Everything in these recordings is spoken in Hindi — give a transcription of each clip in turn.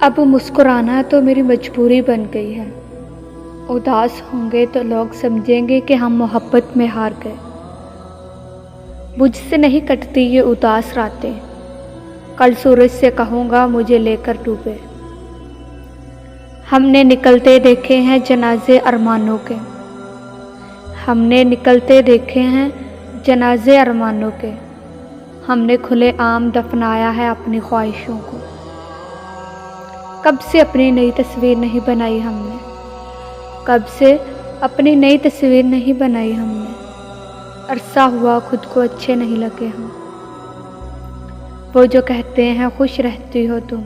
अब मुस्कुराना तो मेरी मजबूरी बन गई है। उदास होंगे तो लोग समझेंगे कि हम मोहब्बत में हार गए। मुझसे नहीं कटती ये उदास रातें, कल सूरज से कहूँगा मुझे लेकर डूबे। हमने निकलते देखे हैं जनाजे अरमानों के, हमने निकलते देखे हैं जनाजे अरमानों के। हमने खुले आम दफनाया है अपनी ख्वाहिशों को। कब से अपनी नई तस्वीर नहीं बनाई हमने, कब से अपनी नई तस्वीर नहीं बनाई हमने। अरसा हुआ खुद को अच्छे नहीं लगे हम। वो जो कहते हैं खुश रहती हो तुम,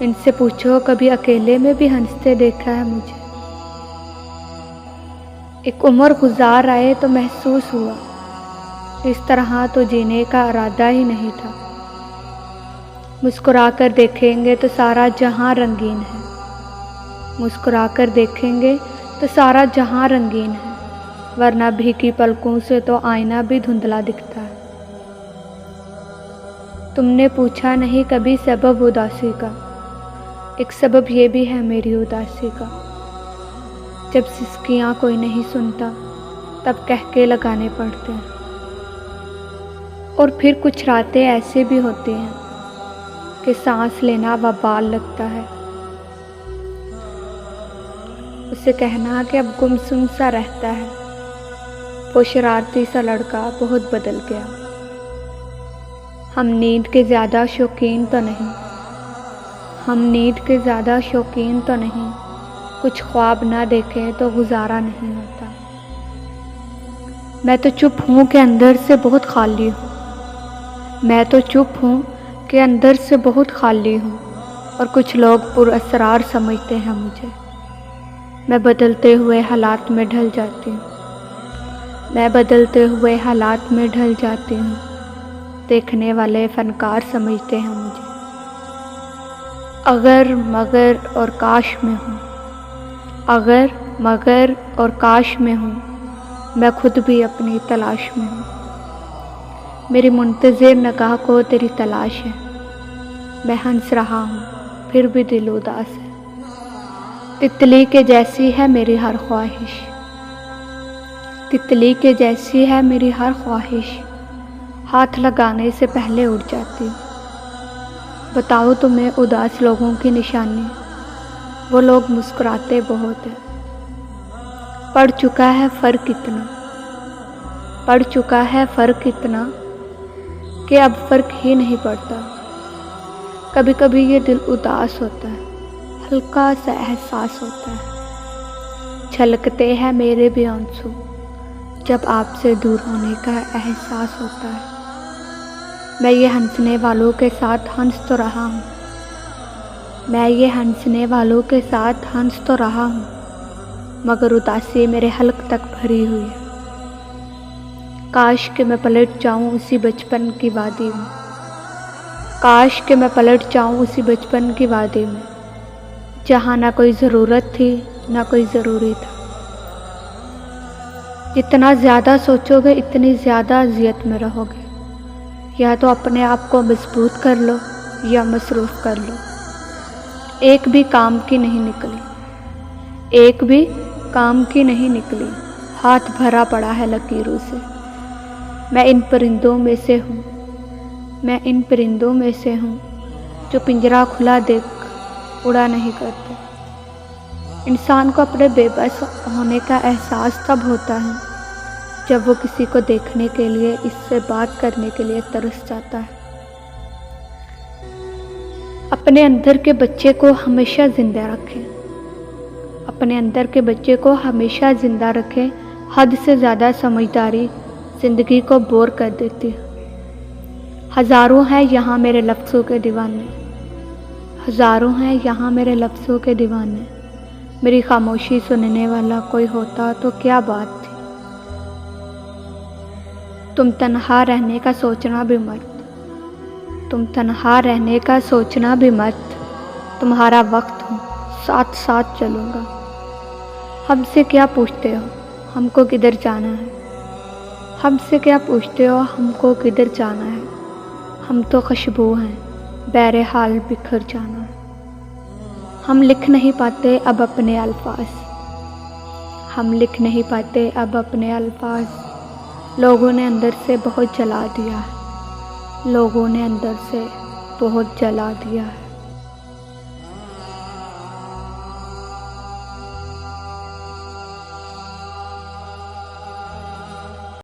इनसे पूछो कभी अकेले में भी हंसते देखा है मुझे। एक उम्र गुजार आए तो महसूस हुआ, इस तरह तो जीने का इरादा ही नहीं था। मुस्कुरा कर देखेंगे तो सारा जहां रंगीन है, मुस्कुरा कर देखेंगे तो सारा जहां रंगीन है। वरना भीगी पलकों से तो आईना भी धुंधला दिखता है। तुमने पूछा नहीं कभी सबब उदासी का, एक सबब ये भी है मेरी उदासी का। जब सिसकियाँ कोई नहीं सुनता तब कह के लगाने पड़ते हैं। और फिर कुछ रातें ऐसे भी होती हैं कि सांस लेना वबाल लगता है। उसे कहना कि अब गुमसुम सा रहता है, वो शरारती सा लड़का बहुत बदल गया। हम नींद के ज़्यादा शौकीन तो नहीं, हम नींद के ज़्यादा शौकीन तो नहीं। कुछ ख्वाब ना देखें तो गुजारा नहीं होता। मैं तो चुप हूँ कि अंदर से बहुत खाली हूँ, मैं तो चुप हूँ कि अंदर से बहुत खाली हूँ। और कुछ लोग पुरअसरार समझते हैं मुझे। मैं बदलते हुए हालात में ढल जाती हूँ, मैं बदलते हुए हालात में ढल जाती हूँ। देखने वाले फनकार समझते हैं मुझे। अगर मगर और काश में हूँ, अगर मगर और काश में हूँ। मैं खुद भी अपनी तलाश में हूँ। मेरी मुंतज़िर निगाह को तेरी तलाश है। मैं हंस रहा हूँ फिर भी दिल उदास है। तितली के जैसी है मेरी हर ख्वाहिश, तितली के जैसी है मेरी हर ख्वाहिश। हाथ लगाने से पहले उड़ जाती हूँ। बताओ तुम्हें उदास लोगों की निशानी, वो लोग मुस्कुराते बहुत हैं। पड़ चुका है फ़र्क इतना, पड़ चुका है फ़र्क इतना कि अब फ़र्क ही नहीं पड़ता। कभी कभी ये दिल उदास होता है, हल्का सा एहसास होता है। छलकते हैं मेरे भी आंसू जब आपसे दूर होने का एहसास होता है। मैं ये हंसने वालों के साथ हंस तो रहा हूँ, मैं ये हंसने वालों के साथ हंस तो रहा हूँ, मगर उदासी मेरे हल्क तक भरी हुई है। काश कि मैं पलट जाऊँ उसी बचपन की वादी में, काश कि मैं पलट जाऊँ उसी बचपन की वादी में, जहाँ ना कोई ज़रूरत थी ना कोई ज़रूरी था। जितना ज़्यादा सोचोगे इतनी ज़्यादा अज़ियत में रहोगे। या तो अपने आप को मजबूत कर लो या मसरूफ़ कर लो। एक भी काम की नहीं निकली, एक भी काम की नहीं निकली। हाथ भरा पड़ा है लकीरों से। मैं इन परिंदों में से हूँ, मैं इन परिंदों में से हूँ जो पिंजरा खुला देख उड़ा नहीं करते। इंसान को अपने बेबस होने का एहसास तब होता है जब वो किसी को देखने के लिए, इससे बात करने के लिए तरस जाता है। अपने अंदर के बच्चे को हमेशा ज़िंदा रखें, अपने अंदर के बच्चे को हमेशा ज़िंदा रखें। हद से ज़्यादा समझदारी ज़िंदगी को बोर कर देती है। हज़ारों हैं यहाँ मेरे लफ्ज़ों के दीवाने, हज़ारों हैं यहाँ मेरे लफ्ज़ों के दीवाने। मेरी खामोशी सुनने वाला कोई होता तो क्या बात थी। तुम तन्हा रहने का सोचना भी मत, तुम तन्हा रहने का सोचना भी मत। तुम्हारा वक्त हूँ, साथ साथ चलूँगा। हमसे क्या पूछते हो हमको किधर जाना है, हमसे क्या पूछते हो हमको किधर जाना है। हम तो खुशबू हैं, बहरहाल बिखर जाना है। हम लिख नहीं पाते अब अपने अल्फाज, हम लिख नहीं पाते अब अपने अल्फाज। लोगों ने अंदर से बहुत जला दिया, लोगों ने अंदर से बहुत जला दिया।